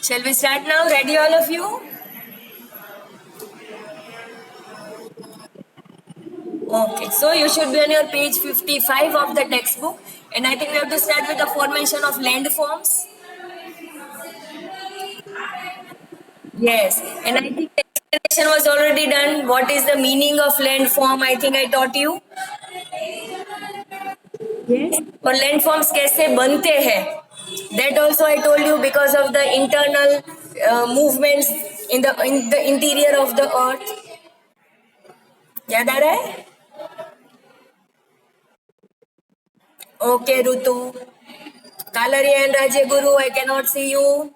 Shall we start now? Ready, all of you? Okay, so you should be on your page 55 of the textbook, and I think we have to start with the formation of landforms. Yes, and I think the explanation was already done. What is the meaning of landform? I think I taught you. Yes. और landforms कैसे बनते हैं? That also I told you because of the internal movements in the interior of the earth. याद आ रहा है? Okay, Rutu. Kalari and Rajaguru, I cannot see you.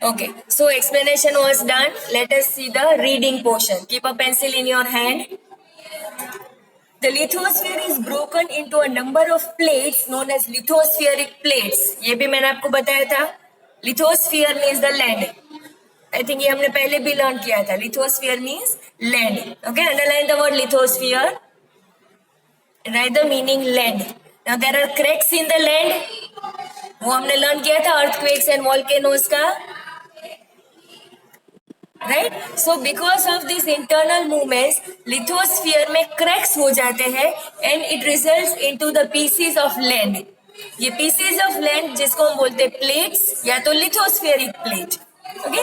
Okay, so explanation was done. Let us see the reading portion. Keep a pencil in your hand. The lithosphere is broken into a number of plates known as lithospheric plates. ये भी मैंने आपको बताया था. Lithosphere means the land. I think ये हमने पहले भी learn किया था. Lithosphere means land. Okay, underline the word lithosphere. Write the meaning land. Now there are cracks in the land. वो हमने learn किया था earthquakes and volcanoes का. Right so because of this internal movements lithosphere में cracks हो जाते हैं and it results into the pieces of land. ये पीसेस ऑफ लैंड जिसको हम बोलते हैं प्लेट्स या तो lithospheric plate. Okay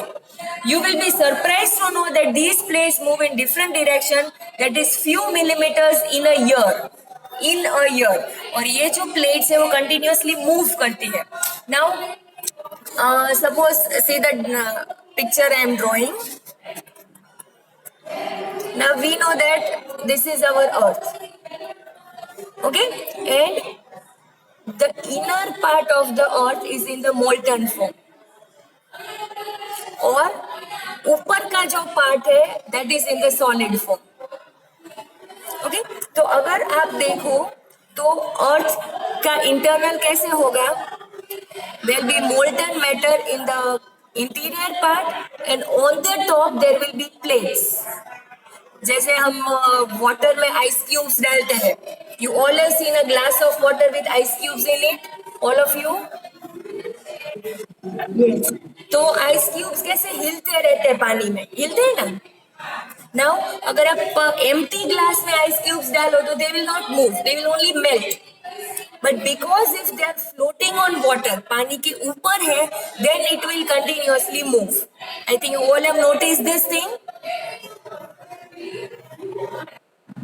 you will be surprised to know that these plates move in different direction, that is few millimeters in a year. और ये जो प्लेट्स है वो कंटिन्यूअसली मूव करती है. Now suppose see the picture I am drawing. Now we know that this is our earth. Okay, and the inner part of the earth is in the molten form. और ऊपर का जो part है that is in the solid form. Okay, तो अगर आप देखो तो अर्थ का इंटरनल कैसे होगा? There will be molten matter in the interior part and on the top there will be plates. जैसे हम वाटर में आइस क्यूब्स डालते हैं. You all have seen a glass of water with ice cubes in it, all of you. Yes. तो ice cubes कैसे हिलते रहते हैं पानी में, हिलते हैं ना. नाउ अगर आप एम्प्टी ग्लास में आइस क्यूब्स डालो तो they will not move, they will only melt. But because if they are floating on water, पानी के ऊपर है, then it will continuously move. I think you all have notice this thing.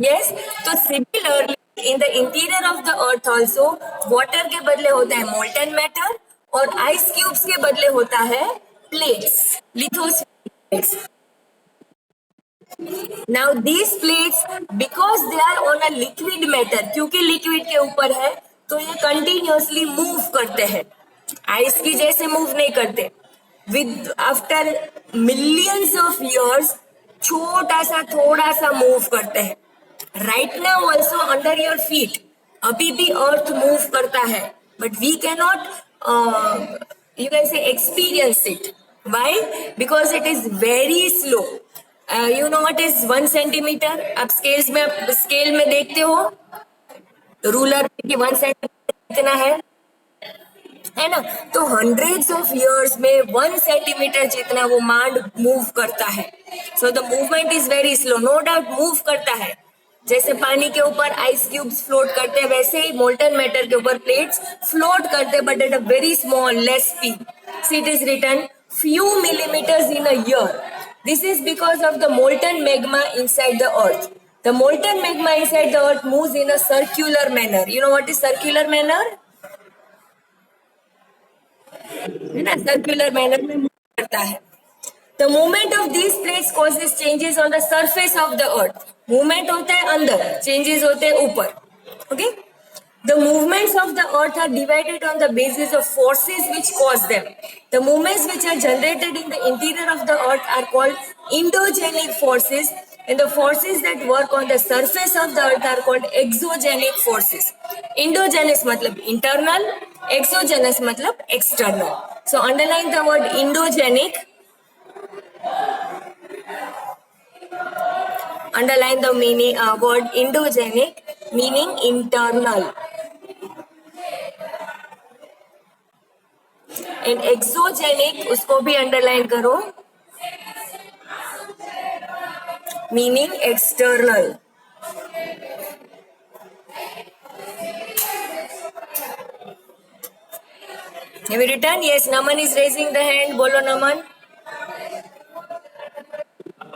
Yes, तो similarly in the interior of the earth also water के बदले होता है molten matter और ice cubes के बदले होता है plates, lithospheric plates. Now these plates because they are on a liquid matter, क्योंकि liquid के ऊपर है तो ये continuously move करते हैं. ice की जैसे move नहीं करते. With after millions of years छोटा सा थोड़ा सा move करते हैं. Right now also under your feet अभी भी earth move करता है, but we cannot you can say experience it. Why? Because it is very slow. You know what is 1 centimeter? आप स्केल में देखते हो रूलर की 1 सेंटीमीटर कितना है ना. तो हंड्रेड्स ऑफ इयर्स में 1 सेंटीमीटर जितना वो मांड मूव करता है. So the movement is very slow. No doubt move करता है. जैसे पानी के ऊपर आइस क्यूब्स फ्लोट करते हैं वैसे ही मोल्टन मैटर के ऊपर प्लेट्स फ्लोट करते हैं, but at a very small less speed. See it is written few millimeters in a year. This is because of the molten magma inside the earth. The molten magma inside the earth moves in a circular manner. You know what is circular manner? है ना, circular manner में move करता है. The movement of these plates causes changes on the surface of the earth. Movement होता है अंदर, changes होते हैं ऊपर. Okay? The movements of the earth are divided on the basis of forces which cause them. The movements which are generated in the interior of the earth are called endogenic forces, and the forces that work on the surface of the earth are called exogenic forces. Endogenous मतलब internal, exogenous मतलब external. So underline the word endogenic. Underline the meaning word endogenic, meaning internal. And exogenic उसको भी underline करो, meaning external. Have you written? Yes, Naman is raising the hand. Bolo Naman.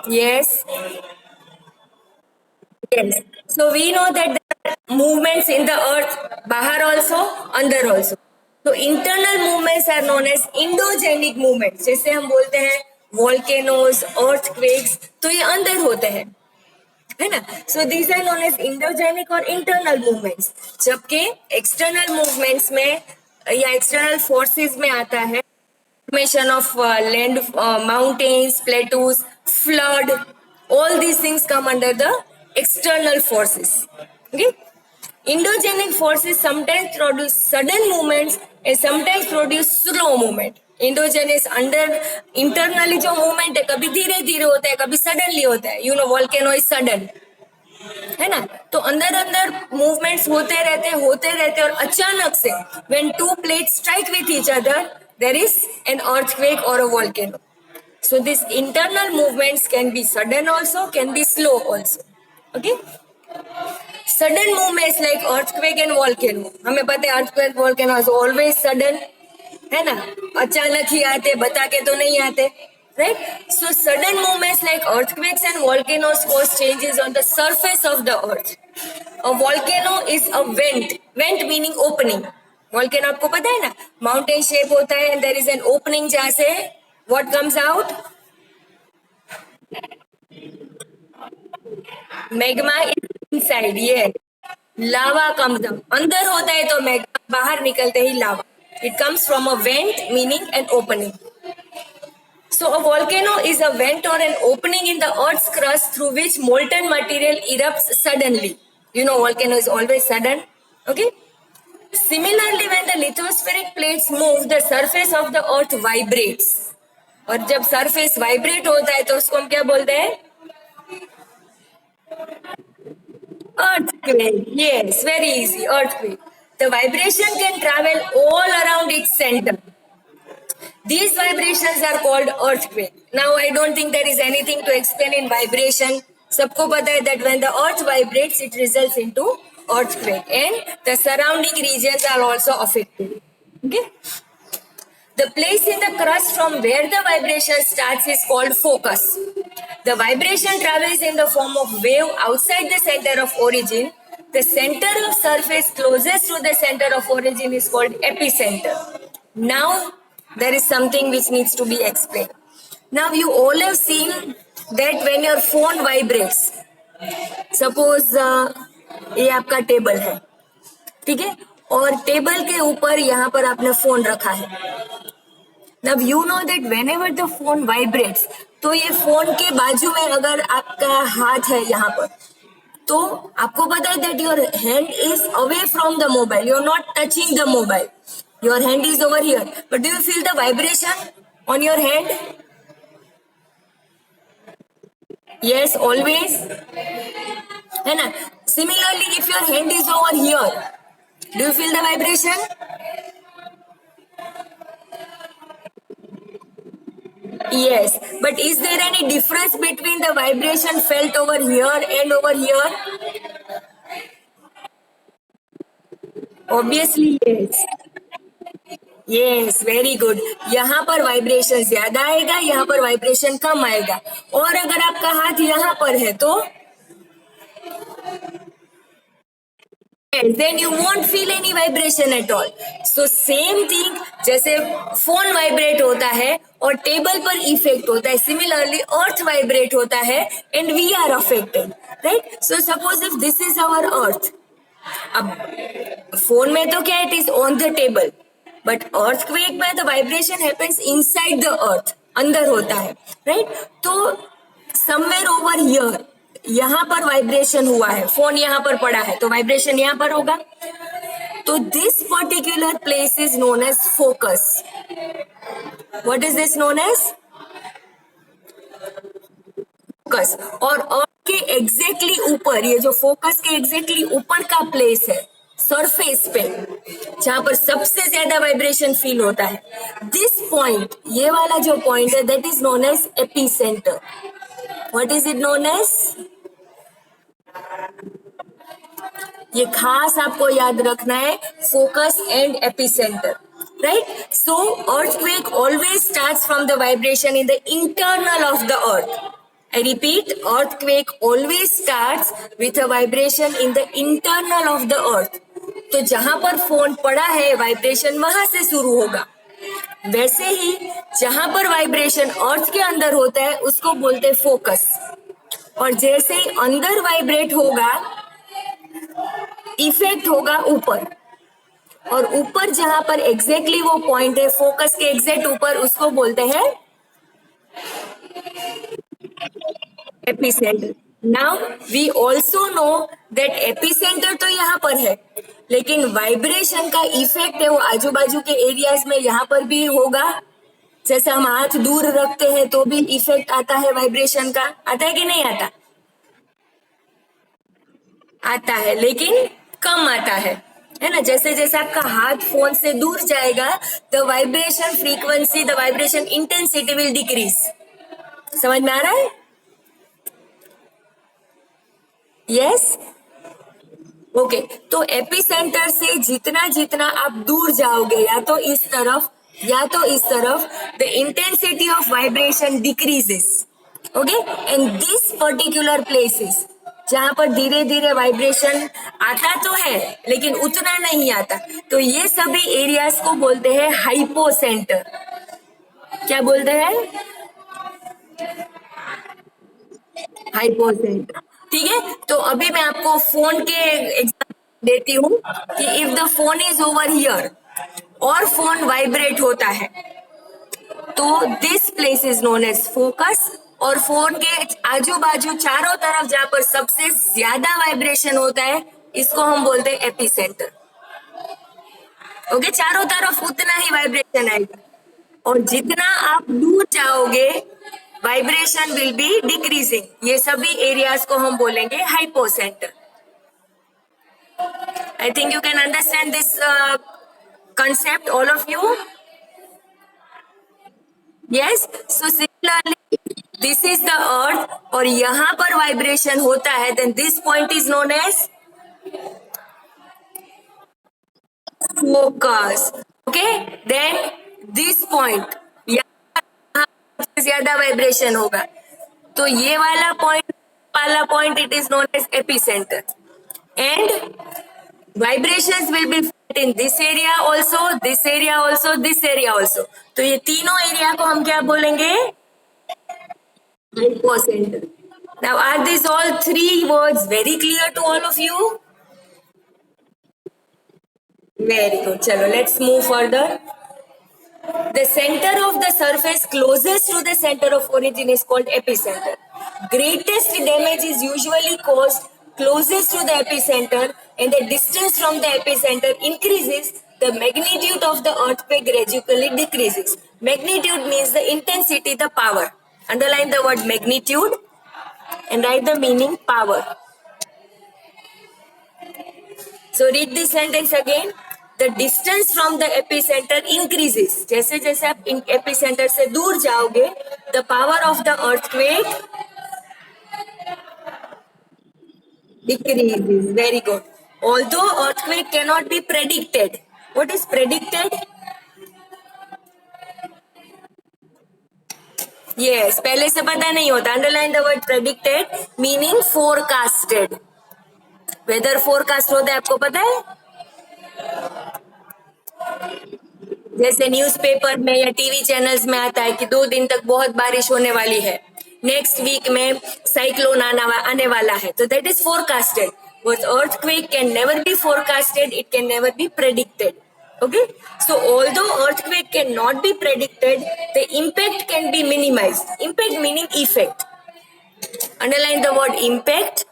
Yes. Yes. So we know that there are movements in the earth, bahar also, अंदर also. So internal movements are known as endogenic movements. जैसे हम बोलते हैं volcanoes, earthquakes, तो ये अंदर होते हैं, है ना. So these are known as endogenic और internal movements. जबकि external movements में या external forces में आता है formation of land, mountains, plateaus, flood. All these things come under the external forces. Okay. Endogenic forces sometimes produce sudden movements and sometimes produce slow movement. Endogenous under internally जो movement है कभी धीरे धीरे होता है, कभी सडनली होता है. You know volcano is sudden, है ना. तो अंदर अंदर मूवमेंट्स होते रहते और अचानक से when two plates strike with each other there is an earthquake or a volcano. So these internal movements can be sudden also, can be slow also. Okay. Sudden movements like earthquake and volcano, हमें पता है earthquake volcano is always sudden, है ना. अचानक ही आते, बता के तो नहीं आते, right? So sudden movements like earthquakes and volcanoes cause changes on the surface of the earth. A volcano is a vent meaning opening. Volcano आपको पता है ना, mountain shape होता है and there is an opening जहाँ से what comes out? Magma is inside, yeah. Lava comes out. अंदर होता है तो magma, बाहर निकलते ही lava. It comes from a vent meaning an opening. So a volcano is a vent or an opening in the earth's crust through which molten material erupts suddenly. You know volcano is always sudden. Okay. Similarly, when the lithospheric plates move, the surface of the earth vibrates. और जब surface vibrate होता है तो उसको हम क्या बोलते हैं? Earthquake. Yes, very easy. Earthquake. The vibration can travel all around its center. These vibrations are called earthquake. Now I don't think there is anything to explain in vibration. सबको पता है that when the earth vibrates, it results into earthquake, and the surrounding regions are also affected. Okay. The place in the crust from where the vibration starts is called focus. The vibration travels in the form of wave outside the center of origin. The center of surface closest to the center of origin is called epicenter. Now there is something which needs to be explained. Now you all have seen that when your phone vibrates, suppose ये आपका table है, ठीक है, और table के ऊपर यहाँ पर आपने फोन रखा है. Now you know that whenever the phone vibrates, तो ये फोन के बाजू में अगर आपका हाथ है यहाँ पर, तो आपको पता है that your hand is away from the mobile. You are not touching the mobile. Your hand is over here. But do you feel the vibration on your hand? Yes, always. है ना? Similarly, if your hand is over here, do you feel the vibration? Yes, but is there any difference between the vibration felt over here and over here? Obviously, yes. Yes, very good. यहाँ पर vibration ज्यादा आएगा, यहाँ पर vibration कम आएगा. और अगर आपका हाथ यहाँ पर है तो then you won't feel any vibration at all. So same thing, जैसे फोन वाइब्रेट होता है और टेबल पर इफेक्ट होता है, सिमिलरली अर्थ वाइब्रेट होता है and we are affected, right. So suppose if this is our earth, अब फोन में तो क्या, it is on the table, but earthquake में the vibration happens inside the earth, अंदर होता है, राइट. तो समवेयर ओवर हियर, यहाँ पर वाइब्रेशन हुआ है, फोन यहाँ पर पड़ा है तो वाइब्रेशन यहाँ पर होगा. तो this particular place is known as focus. What is this known as? Focus. और अर्थ के एग्जैक्टली ऊपर, ये जो फोकस के एग्जैक्टली ऊपर का प्लेस है सरफेस पे, जहां पर सबसे ज्यादा वाइब्रेशन फील होता है, दिस पॉइंट, ये वाला जो पॉइंट है, that is known as epicentre. What is it known as? ये खास आपको याद रखना है, focus and epicentre, right? So earthquake always starts from the vibration in the internal of the earth. I repeat, earthquake always starts with a vibration in the internal of the earth. तो जहां पर phone पड़ा है, vibration वहां से शुरू होगा. वैसे ही जहां पर वाइब्रेशन अर्थ के अंदर होता है, उसको बोलते हैं फोकस. और जैसे ही अंदर वाइब्रेट होगा, इफेक्ट होगा ऊपर. और ऊपर जहां पर एग्जैक्टली वो पॉइंट है, फोकस के एग्जैक्ट ऊपर, उसको बोलते हैं epicentre. Now we also know that epicentre तो यहाँ पर है, लेकिन वाइब्रेशन का इफेक्ट है वो आजू बाजू के एरियाज में यहाँ पर भी होगा. जैसे हम हाथ दूर रखते हैं तो भी इफेक्ट आता है वाइब्रेशन का. आता है कि नहीं आता? आता है, लेकिन कम आता है ना. जैसे जैसे आपका हाथ फोन से दूर जाएगा, the vibration frequency, the vibration intensity will decrease. समझ में आ रहा है? यस. ओके. तो एपिसेंटर से जितना जितना आप दूर जाओगे, या तो इस तरफ या तो इस तरफ, the intensity of vibration decreases. Okay. And this particular places जहां पर धीरे धीरे वाइब्रेशन आता तो है, लेकिन उतना नहीं आता, तो ये सभी एरियाज को बोलते हैं हाइपोसेंटर. क्या बोलते हैं? हाइपोसेंटर. ठीक है. तो अभी मैं आपको फोन के एग्जांपल देती हूँ कि if the phone is over here और फोन वाइब्रेट होता है, तो this place is known as focus. और फोन के आजू बाजू चारों तरफ जहां पर सबसे ज्यादा वाइब्रेशन होता है, इसको हम बोलते हैं एपिसेंटर. ओके. चारों तरफ उतना ही वाइब्रेशन आएगा, और जितना आप दूर जाओगे, वाइब्रेशन विल बी डिक्रीजिंग. ये सभी एरियाज को हम बोलेंगे hypocentre. I think you can understand this concept, all of you. Yes. So similarly, this is the earth, और यहाँ पर वाइब्रेशन होता है, then this point is known as focus. Okay. Then this point, यहाँ सबसे ज्यादा वाइब्रेशन होगा, तो ये वाला point it is known as epicenter. And vibrations will be felt in this area also, this area also, this area also. तो ये तीनों एरिया को हम क्या बोलेंगे? Hypocenter. Now are these all three words very clear to all of you? Very good. चलो, let's move further. The center of the surface closest to the center of origin is called epicenter. Greatest damage is usually caused closest to the epicenter, and the distance from the epicenter increases, the magnitude of the earthquake gradually decreases. Magnitude means the intensity, the power. Underline the word magnitude and write the meaning power. So read this sentence again. The distance from the epicenter increases. जैसे जैसे आप epicenter से दूर जाओगे, the power of the earthquake decreases. Very good. Although earthquake cannot be predicted. What is predicted? Yes, पहले से पता नहीं होता. Underline the word predicted, meaning forecasted. Weather forecast होता है, आपको पता है? जैसे न्यूज़पेपर में या टीवी चैनल्स में आता है कि 2 दिन तक बहुत बारिश होने वाली है, नेक्स्ट वीक में साइक्लोन आने वाला है, तो that is forecasted. But earthquake can never be forecasted, it can never be predicted. Okay, so although earthquake cannot be predicted, the impact can be minimized. Impact meaning effect. Underline the word impact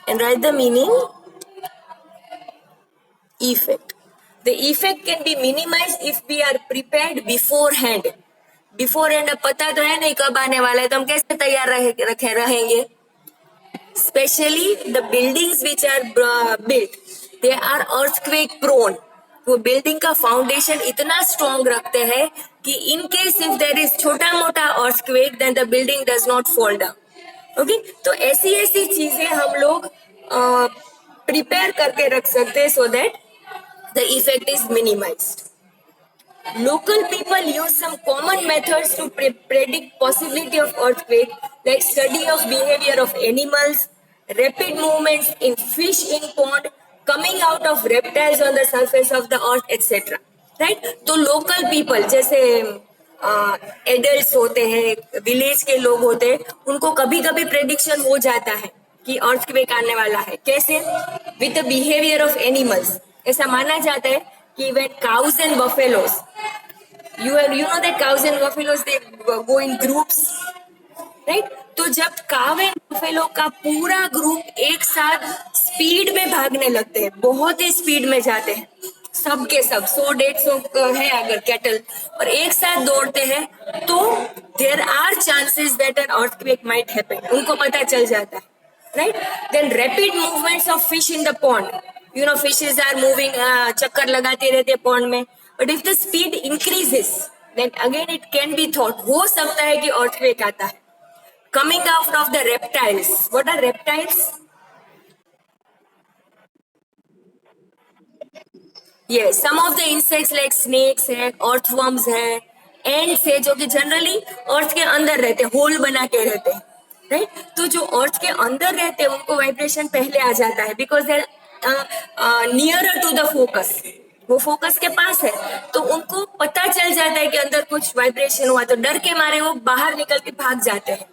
and write the meaning effect. The effect can be minimized if we are prepared beforehand. Beforehand अब पता तो है नहीं कब आने वाला है, तो हम कैसे तैयार रहेंगे? Especially the buildings which are built, they are earthquake prone. वो बिल्डिंग का फाउंडेशन इतना स्ट्रॉन्ग रखते हैं कि in case if there is छोटा मोटा earthquake then the building does not fall down. Okay, तो ऐसी ऐसी चीजें हम लोग प्रिपेयर करके रख सकते हैं so that the effect is minimised. Local people use some common methods to predict possibility of earthquake, like study of behavior of animals, rapid movements in fish in pond, coming out of reptiles on the surface of the earth, etc. Right? तो local people जैसे adult होते हैं, village के लोग होते हैं, उनको कभी कभी प्रेडिक्शन हो जाता है कि अर्थक्वेक आने वाला है। कैसे? With the behaviour of animals. ऐसा माना जाता है कि when cows and buffaloes, you know that cows and buffaloes they go in groups, right? तो जब काव एंड बफेलो का पूरा ग्रुप एक साथ स्पीड में भागने लगते हैं, बहुत ही स्पीड में जाते हैं, सब के सब 100-150 है अगर कैटल और एक साथ दौड़ते हैं, तो there are chances that an earthquake might happen. उनको पता चल जाता है, right? Then rapid movements of fish in the pond, you know fishes are moving, चक्कर लगाते रहते हैं पॉन्ड में, but if the speed increases then again it can be thought, हो सकता है कि earthquake आता है। Coming out of the reptiles, what are reptiles? Yes, some of the insects like snakes है, earthworms है, ants है, जो कि जनरली अर्थ के अंदर रहते हैं, होल बना के रहते हैं, राइट? तो जो अर्थ के अंदर रहते हैं उनको वाइब्रेशन पहले आ जाता है because they nearer to the focus, वो फोकस के पास है, तो उनको पता चल जाता है कि अंदर कुछ वाइब्रेशन हुआ, तो डर के मारे वो बाहर निकल के भाग जाते हैं।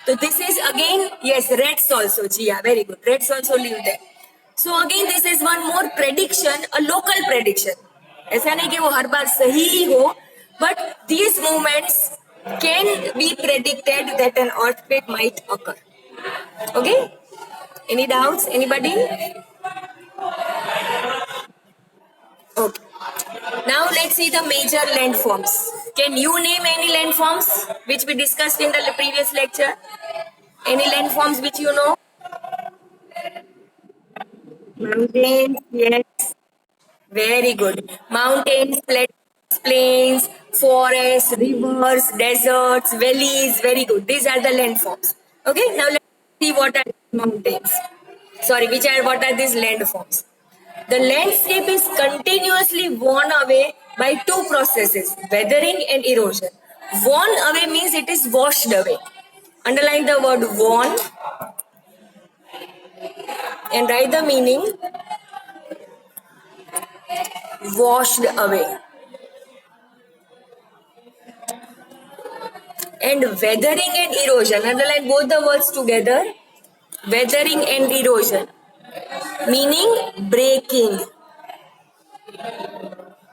तो this is again, yes, reds also, जी हाँ, very good, reds also live there. So again this is one more prediction, a local prediction. ऐसा नहीं कि वो हर बार सही ही हो, but these movements can be predicted that an earthquake might occur. Okay? Any doubts? Anybody? Okay. Now let's see the major landforms. Can you name any landforms which we discussed in the previous lecture? Any landforms which you know? Mountains, yes. Very good. Mountains, plains, forests, rivers, deserts, valleys. Very good. These are the landforms. Okay. Now let's see what are mountains. Sorry, what are these landforms? The landscape is continuously worn away by two processes: weathering and erosion. Worn away means it is washed away. Underline the word worn and write the meaning. Washed away. And weathering and erosion, underline both the words together. Weathering and erosion, meaning breaking.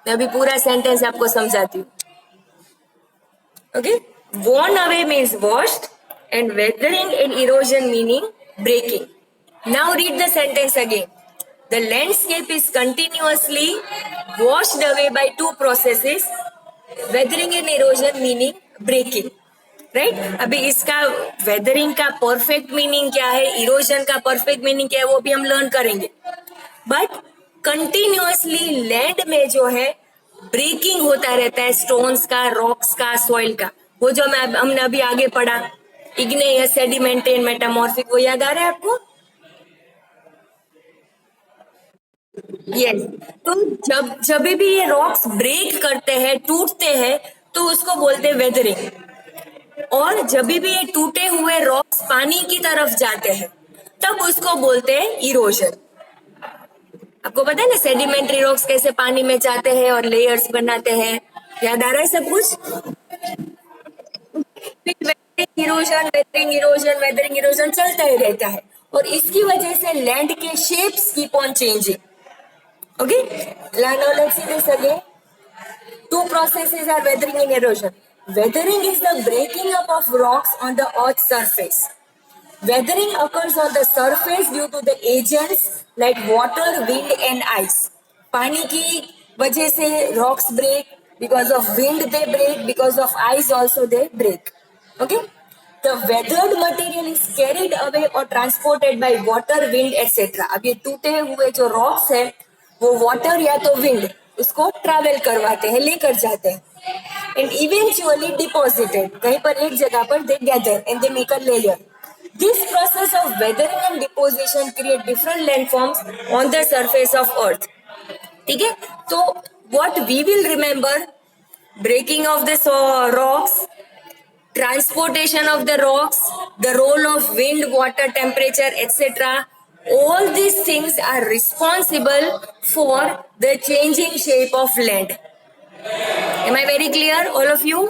मैं अभी पूरा sentence आपको समझाती हूँ. Okay? Worn away means washed and weathering and erosion meaning breaking. Now read the sentence again. The landscape is continuously washed away by two processes, weathering and erosion meaning breaking. Right? अभी इसका weathering का perfect meaning क्या है, erosion का perfect meaning क्या है, वो भी हम लर्न करेंगे. बट कंटिन्यूअसली लैंड में जो है ब्रेकिंग होता रहता है, स्टोन्स का, रॉक्स का, सॉइल का. वो जो हमने अभी आगे पढ़ा, इग्नेयस, सेडिमेंटेन, मेटामॉर्फिक, वो याद आ रहा है आपको? यस. तो जब भी ये रॉक्स ब्रेक करते हैं, टूटते हैं, तो उसको बोलते हैं वेदरिंग. और जब भी ये टूटे हुए रॉक्स पानी की तरफ जाते हैं तब उसको बोलते हैं इरोजन. आपको पता है ना सेडिमेंट्री रॉक्स कैसे पानी में जाते हैं और लेयर्स बनाते हैं, याद आ रहा है सब कुछ? वेदरिंग इरोजन चलता ही रहता है और इसकी वजह से लैंड के shapes keep on changing. Okay, now let's see this again. Two processes are weathering and erosion. Weathering is the breaking up of rocks on the earth's surface. Weathering occurs on the surface due to the agents like water, wind and ice. पानी की वजह से rocks break, because of wind they break, because of ice also they break. Okay? The weathered material is carried away or transported by water, wind etc. अब ये टूटे हुए जो rocks है वो water या तो wind उसको ट्रैवल करवाते हैं, लेकर जाते हैं, and eventually deposited. कहीं पर एक जगह पर they gather and they make a layer. This process of weathering and deposition create different landforms on the surface of Earth. ठीक है, तो what we will remember: breaking of the rocks, transportation of the rocks, the role of wind, water, temperature, etc. All these things are responsible for the changing shape of land. Am I very clear, all of you?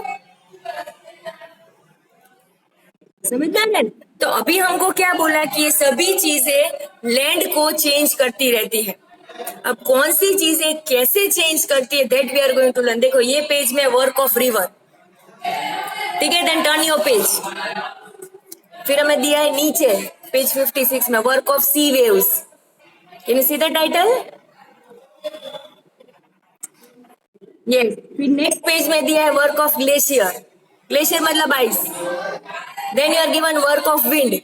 समझ में आ रहा है? तो अभी हमको क्या बोला कि ये सभी चीजें लैंड को चेंज करती रहती है. अब कौन सी चीजें कैसे चेंज करती है, that we are going to learn. देखो ये पेज में वर्क ऑफ रिवर, ठीक है, देन टर्न योर पेज. फिर हमें दिया है नीचे पेज 56 में work of sea waves. Can you see the title? Yes. फिर नेक्स्ट पेज में दिया है वर्क ऑफ ग्लेशियर. ग्लेशियर मतलब ice. Then you are given work of wind,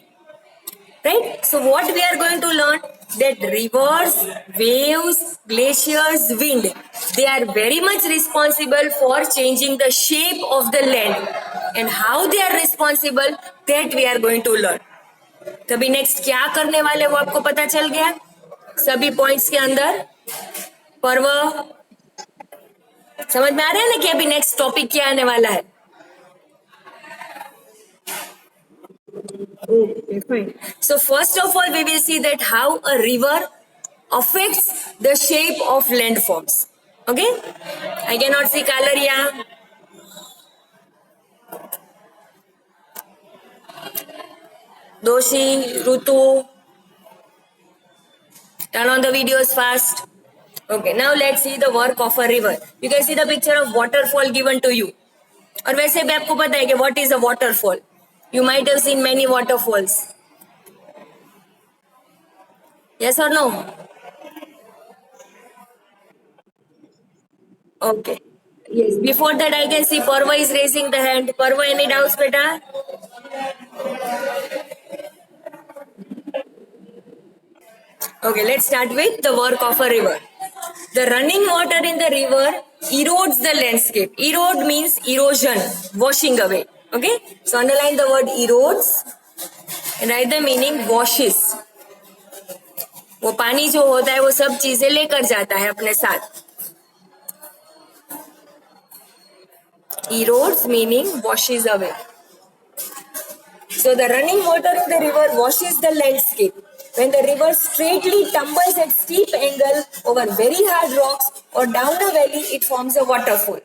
right? So what we are going to learn, that rivers, waves, glaciers, wind, they are very much responsible for changing the shape of the land, and how they are responsible, that we are going to learn. तभी next क्या करने वाले वो आपको पता चल गया सभी पॉइंट्स के अंदर. पर्व समझ में आ रहा है ना कि अभी नेक्स्ट टॉपिक क्या आने वाला है. Okay, fine. So first of all, we will see that how a river affects the shape of landforms. Okay? I cannot see color here. Doshi, Rutu. Turn on the videos fast. Okay, now let's see the work of a river. You can see the picture of waterfall given to you. और वैसे भी आपको पता है कि what is a waterfall. You might have seen many waterfalls. Yes or no? Okay. Yes. Before that, I can see Parva is raising the hand. Parva, any doubts, beta? Okay, let's start with the work of a river. The running water in the river erodes the landscape. Erode means erosion, washing away. Okay, so underline the word erodes and write the meaning washes. वो पानी जो होता है वो सब चीजें लेकर जाता है अपने साथ. Erodes meaning washes away. So the running water in the river washes the landscape. When the river straightly tumbles at steep angle over very hard rocks or down a valley, it forms a waterfall.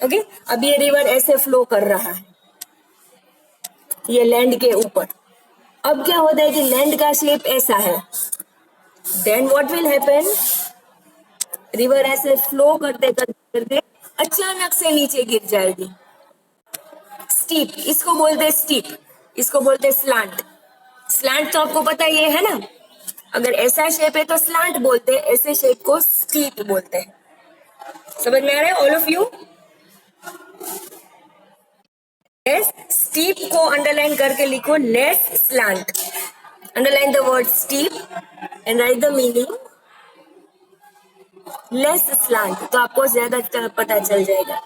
Okay? अब ये river ऐसे flow कर रहा है ये land के ऊपर. अब क्या होता है कि लैंड का शेप ऐसा है. Then what will happen, river ऐसे फ्लो करते करते करते अचानक से नीचे गिर जाएगी. स्टीप, इसको बोलते हैं स्टीप, इसको बोलते हैं स्लांट. स्लांट तो आपको पता ये है ना, अगर ऐसा शेप है तो स्लांट बोलते हैं, ऐसे शेप को स्टीप बोलते हैं. समझ में आ रहा है all of you? Yes, steep को अंडरलाइन करके लिखो less slant. Underline the word steep and right the meaning less slant, तो आपको ज्यादा पता चल जाएगा.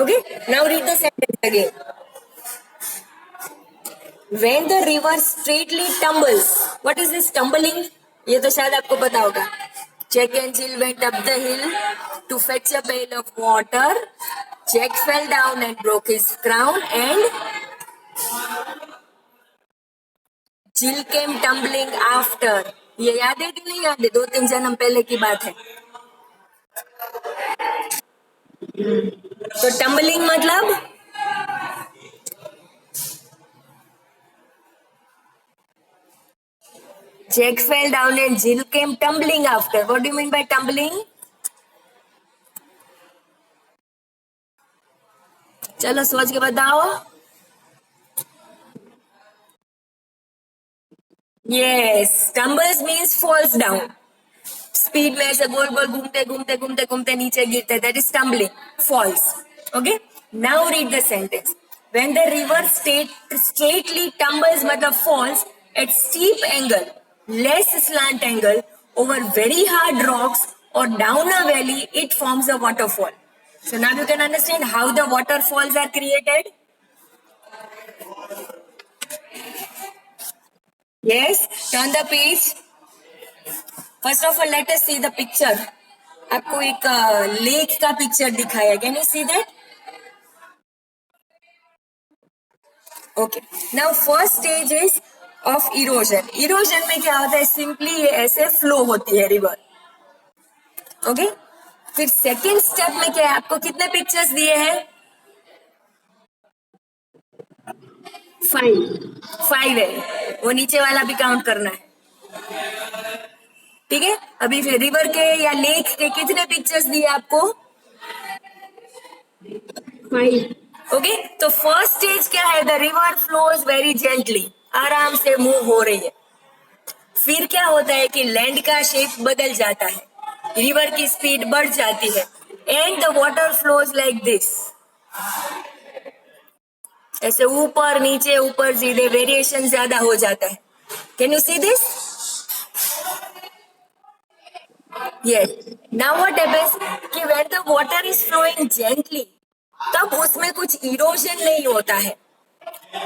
Okay, now read the sentence again. When the river straightly tumbles, what is this tumbling? ये तो शायद आपको पता होगा. Jack and Jill went up the hill to fetch a pail of water. Jack fell down and broke his crown, and Jill came tumbling after. ये याद है कि नहीं याद है? 2-3 जन्म पहले की बात है. तो टम्बलिंग मतलब Jack fell down and Jill came tumbling after. What do you mean by tumbling? चलो सोच के बताओ. Yes, tumbles means falls down. Speed में ऐसे गोल गोल घूमते घूमते घूमते घूमते नीचे गिरते. That is tumbling, falls. Okay. Now read the sentence. When the river straightly tumbles मतलब falls at steep angle, less slant angle over very hard rocks or down a valley, it forms a waterfall. So now you can understand how the waterfalls are created. Yes, turn the page. First of all, let us see the picture. आपको एक lake का picture दिखाया. Can you see that? Okay. Now first stage is of erosion. Erosion में क्या होता है? Simply ये ऐसे flow होती है river. Okay? फिर सेकेंड स्टेप में क्या है? आपको कितने पिक्चर्स दिए हैं? 5 है. वो नीचे वाला भी काउंट करना है. ठीक है. अभी फिर रिवर के या लेक के कितने पिक्चर्स दिए आपको? 5. ओके. तो फर्स्ट स्टेज क्या है? The river flows very gently. आराम से मूव हो रही है. फिर क्या होता है कि लैंड का शेप बदल जाता है, रिवर की स्पीड बढ़ जाती है, and the water flows like this. ऐसे ऊपर नीचे ऊपर सीधे वेरिएशन ज्यादा हो जाता है. Can you see this? Yes. Now what happens कि when the water is flowing gently, तब उसमें कुछ इरोजन नहीं होता है.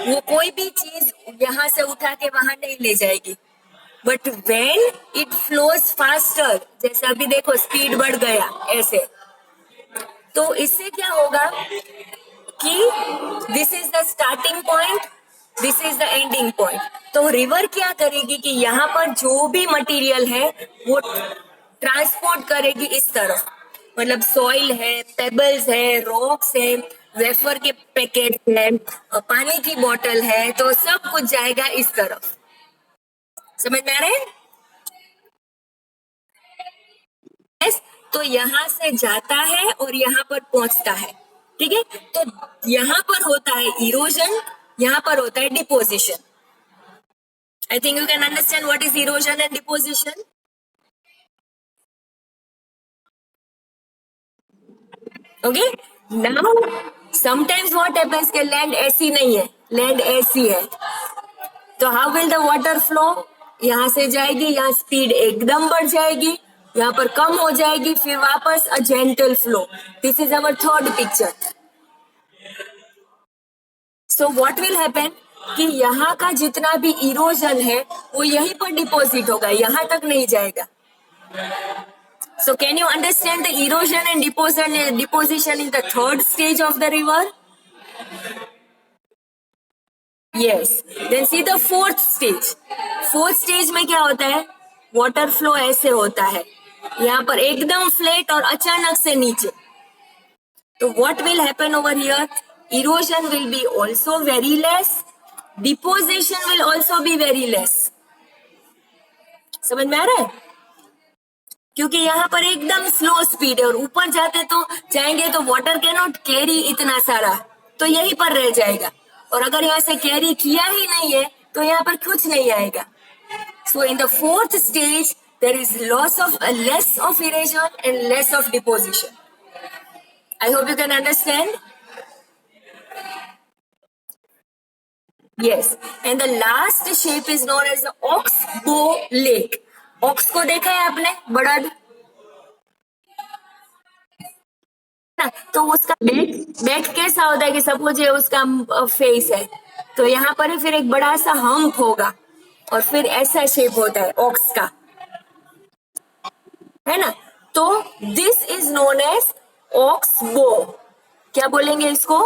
वो कोई भी चीज यहाँ से उठा के वहां नहीं ले जाएगी. But when it flows faster, जैसे अभी देखो स्पीड बढ़ गया ऐसे, तो इससे क्या होगा कि this is the starting point, this is the ending point. तो रिवर क्या करेगी कि यहाँ पर जो भी मटेरियल है वो ट्रांसपोर्ट करेगी इस तरफ. मतलब सॉइल है, पेबल्स है, रॉक्स है, वेफर के पैकेट है, पानी की बोतल है, तो सब कुछ जाएगा इस तरफ. समझ में आ रहा है? yes, तो यहाँ से जाता है और यहाँ पर पहुंचता है. ठीक है. तो यहाँ पर होता है इरोजन, यहाँ पर होता है deposition. I think you can understand what is erosion and deposition. Okay. Now sometimes what happens कि लैंड ऐसी नहीं है, लैंड ऐसी है. तो how will the water flow? यहाँ से जाएगी, यहाँ स्पीड एकदम बढ़ जाएगी, यहाँ पर कम हो जाएगी, फिर वापस a gentle flow. This is our third picture. So what will happen कि यहाँ का जितना भी इरोजन है वो यहीं पर डिपॉजिट होगा, यहाँ तक नहीं जाएगा. So can you understand the erosion and deposition in the third stage of the river? Yes. Then see the fourth stage. Fourth stage में क्या होता है? वाटर फ्लो ऐसे होता है, यहाँ पर एकदम फ्लैट और अचानक से नीचे. तो what will happen over here? Erosion will be also very less. Deposition will also be very less. समझ में आ रहा है? क्योंकि यहाँ पर एकदम स्लो स्पीड है और ऊपर जाते तो जाएंगे तो वाटर कैन नॉट कैरी इतना सारा, तो यहीं पर रह जाएगा. और अगर यहाँ से कैरी किया ही नहीं है तो यहाँ पर कुछ नहीं आएगा. So in the fourth stage there is less of erosion and less of deposition. I hope you can understand. Yes. And the last shape is known as the oxbow lake. Ox को देखा है आपने? बड़द. तो उसका back कैसा होता है कि सपोज ये उसका फेस है, तो यहाँ पर फिर एक बड़ा सा हम्प होगा और फिर ऐसा शेप होता है ऑक्स का, है ना. तो this is known as oxbow. क्या बोलेंगे इसको?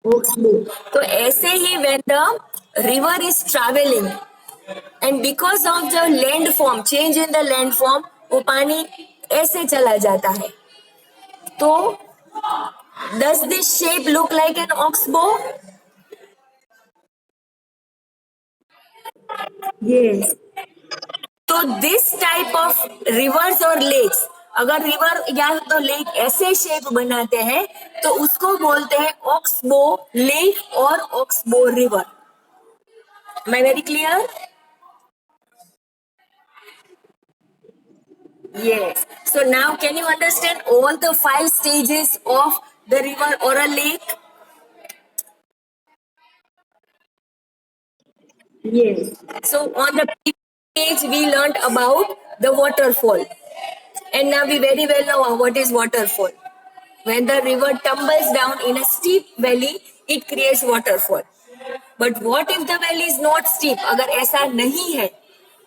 ऑक्सबो. तो ऐसे ही when the river is travelling and because of the land form, change in the land form, वो पानी ऐसे चला जाता है. तो does this shape look like an oxbow? Yes. तो दिस टाइप ऑफ रिवर्स और लेक्स, अगर रिवर या तो लेक ऐसे शेप बनाते हैं तो उसको बोलते हैं ऑक्सबो लेक और oxbow river. Am I very clear? Yes. So now can you understand all the 5 stages of the river or a lake? Yes. So on the previous page we learnt about the waterfall, and now we very well know what is waterfall. When the river tumbles down in a steep valley, it creates waterfall. But what if the valley is not steep? अगर ऐसा नहीं है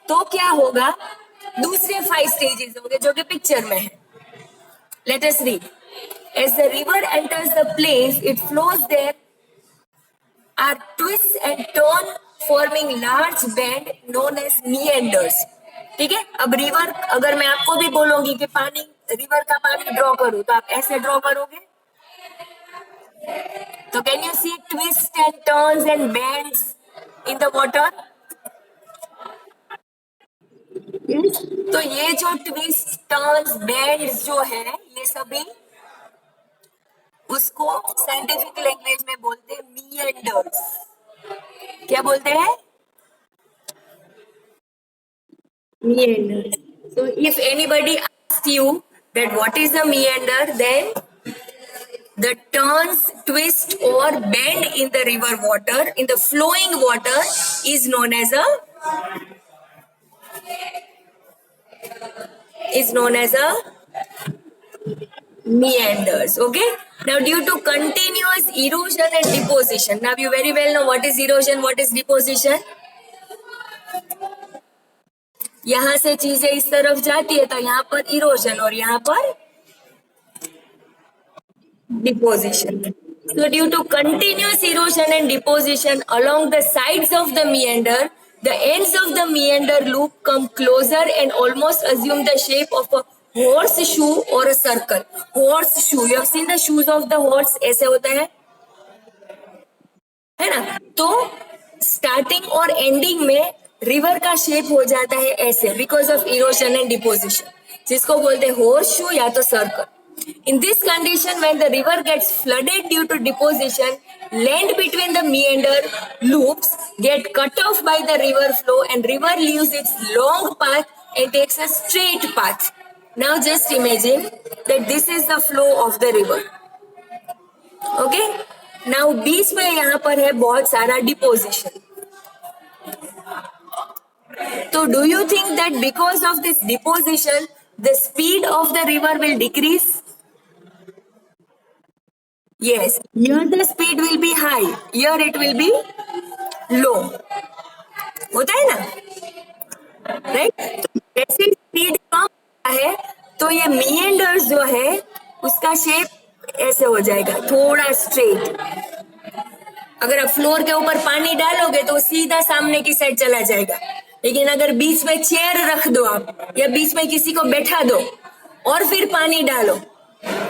तो क्या होगा? दूसरे 5 stages होंगे जो कि पिक्चर में है. Let us read. As the river enters the place, it flows there are twists and turns forming large bend known as meanders. ठीक है. अब रिवर, अगर मैं आपको भी बोलूंगी कि पानी, रिवर का पानी ड्रॉ करो तो आप ऐसे ड्रॉ करोगे. तो can you see twist and turns and bends in the water? तो ये जो ट्विस्ट टर्न्स बेंड्स जो है, ये सभी उसको साइंटिफिक लैंग्वेज में बोलते हैं मीएंडर्स. क्या बोलते हैं? Meander. So if anybody asks you that what is a meander, then the turns, twist or bend in the river water, in the flowing water, is known as a meanders. Okay. Now due to continuous erosion and deposition, now you very well know what is erosion, what is deposition. यहाँ से चीजें इस तरफ जाती है तो यहाँ पर इरोजन और यहाँ पर deposition. So due to continuous erosion and deposition along the sides of the meander, the ends of the meander loop come closer and almost assume the shape of a horseshoe or a circle. Horseshoe, you have seen the shoes of the horse, ऐसे होता है ना? तो starting और ending में river का shape हो जाता है ऐसे because of erosion and deposition, जिसको बोलते हैं हॉर्स शू या तो circle. In this condition, when the river gets flooded due to deposition, land between the meander loops get cut off by the river flow and river leaves its long path and takes a straight path. Now just imagine that this is the flow of the river. Okay? Now बीच में यहाँ पर है बहुत सारा deposition. So do you think that because of this deposition, the speed of the river will decrease? Yes, here the speed will be high, here it will be low. होता है ना, right? जैसे स्पीड कम होता है तो ये meanders जो है उसका शेप ऐसे हो जाएगा, थोड़ा स्ट्रेट. अगर आप फ्लोर के ऊपर पानी डालोगे तो सीधा सामने की साइड चला जाएगा, लेकिन अगर बीच में चेयर रख दो आप या बीच में किसी को बैठा दो और फिर पानी डालो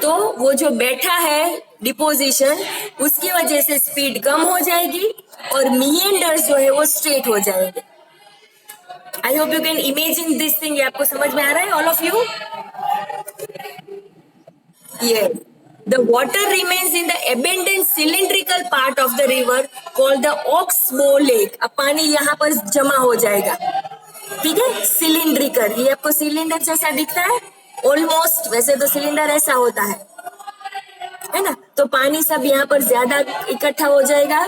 तो वो जो बैठा है डिपोजिशन, उसकी वजह से स्पीड कम हो जाएगी और meanders जो है वो स्ट्रेट हो जाएंगे. आई hope you can imagine this thing. ये आपको समझ में आ रहा है all of you? Yes. The water remains in the abandoned cylindrical part of the river called the oxbow lake. अब पानी यहाँ पर जमा हो जाएगा, ठीक है? सिलिंड्रिकल, ये आपको सिलेंडर जैसा दिखता है ऑलमोस्ट, वैसे तो सिलेंडर ऐसा होता है ना? तो पानी सब यहाँ पर ज्यादा इकट्ठा हो जाएगा